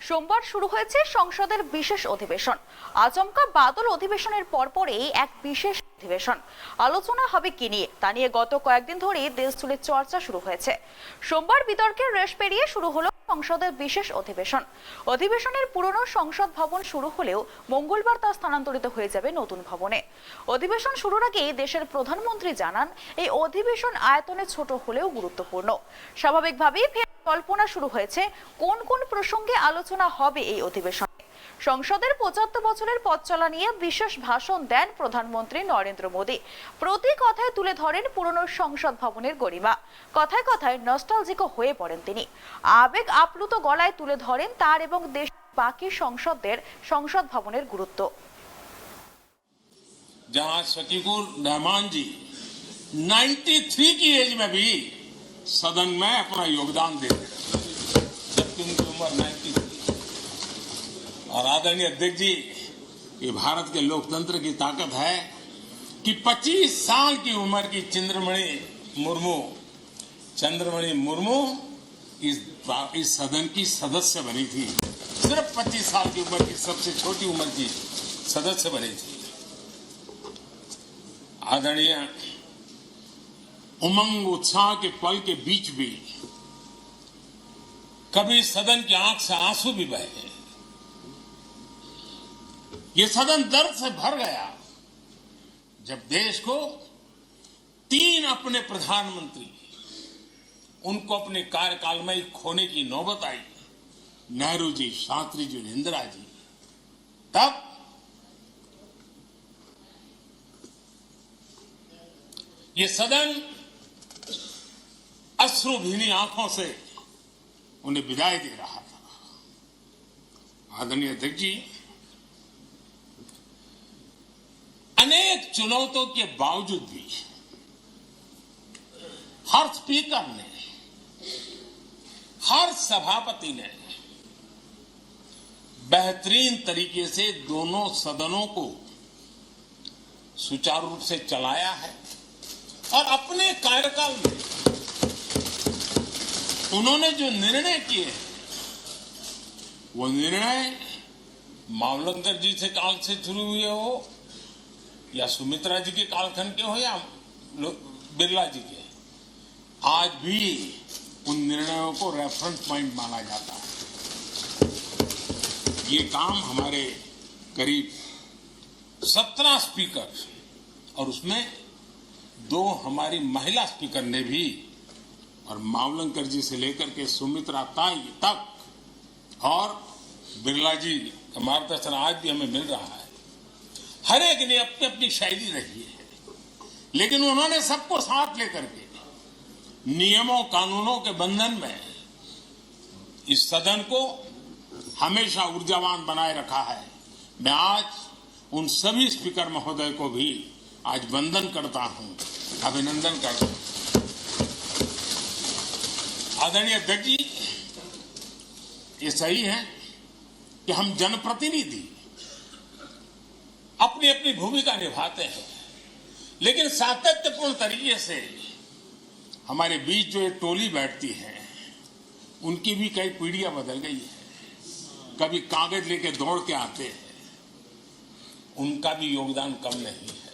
সোমবার শুরু হয়েছে সংসদের বিশেষ অধিবেশন। আচমকা বাদল অধিবেশনের পরপরই এক বিশেষ অধিবেশন। আলোচনা হবে কি নিয়ে তা নিয়ে গত কয়েকদিন ধরেই দেশ জুড়ে চর্চা শুরু হয়েছে। সোমবার বিতর্কের রেশ পেরিয়ে শুরু হলো সংসদের বিশেষ অধিবেশন। অধিবেশনের পুরনো সংসদ ভবন শুরু হলেও মঙ্গলবার তা স্থানান্তরিত হয়ে যাবে নতুন ভবনে। অধিবেশন শুরুর আগে দেশের প্রধানমন্ত্রী জানান, এই অধিবেশন আয়তনে ছোট হলেও গুরুত্বপূর্ণ। স্বাভাবিকভাবেই কল্পনা শুরু হয়েছে কোন কোন প্রসঙ্গে আলোচনা হবে এই অধিবেশনে। সংসদের ৭৫ বছরের পথ চলা নিয়ে বিশেষ ভাষণ দেন প্রধানমন্ত্রী নরেন্দ্র মোদী। প্রতি কথায় তুলে ধরেন পুরনো সংসদ ভবনের গরিমা। কথায় কথায় নস্টালজিকও হয়ে পড়েন তিনি। আবেগ আপ্লুত গলায় তুলে ধরেন তার এবং দেশের বাকি সংসদদের সংসদ ভবনের গুরুত্ব। जहां शकीकुर रहमान जी 93 की एज में भी सदन में अपना योगदान देते रहे, जबकि उनकी उम्र 93। और आदरणीय अध्यक्ष जी, ये भारत के लोकतंत्र की ताकत है कि 25 साल की उम्र की चंद्रमणि मुर्मू इस सदन की सदस्य बनी थी। सिर्फ 25 साल की उम्र की सबसे छोटी उम्र की सदस्य बनी थी। आदरणीय उमंग उत्साह के पल के बीच भी कभी सदन की आंख से आंसू भी बहे। ये सदन दर्द से भर गया जब देश को 3 अपने प्रधानमंत्री उनको अपने कार्यकाल में ही खोने की नौबत आई। नेहरू जी, शास्त्री जी, इंदिरा जी। तब ये सदन अश्रुभीनी आंखों से उन्हें विदाई दे रहा था। आदरणीय अध्यक्ष जी, अनेक चुनौतियों के बावजूद भी हर स्पीकर ने, हर सभापति ने बेहतरीन तरीके से दोनों सदनों को सुचारू रूप से चलाया है। और अपने कार्यकाल में उन्होंने जो निर्णय किए, वो निर्णय मावलंकर जी से काल से शुरू हुए हो या सुमित्रा जी के कालखंड के हो या बिरला जी के, आज भी उन निर्णयों को रेफरेंस पॉइंट माना जाता है। ये काम हमारे करीब 17 स्पीकर और उसमें 2 हमारी महिला स्पीकर ने भी, और मावलंकर जी से लेकर के सुमित्रा ताई तक, और बिरला जी का मार्गदर्शन आज भी हमें मिल रहा है। हर एक ने अपनी अपनी शैली रही है, लेकिन उन्होंने सबको साथ लेकर के नियमों कानूनों के बंधन में इस सदन को हमेशा ऊर्जावान बनाए रखा है। मैं आज उन सभी स्पीकर महोदय को भी आज वंदन करता हूं, अभिनंदन करता हूं। आदरणीय अध्यक्ष जी, ये सही है कि हम जनप्रतिनिधि अपनी अपनी भूमिका निभाते हैं, लेकिन सातत्यपूर्ण तरीके से हमारे बीच जो ये टोली बैठती है, उनकी भी कई पीढ़ियां बदल गई है। कभी कागज लेके दौड़ के आते हैं, उनका भी योगदान कम नहीं है।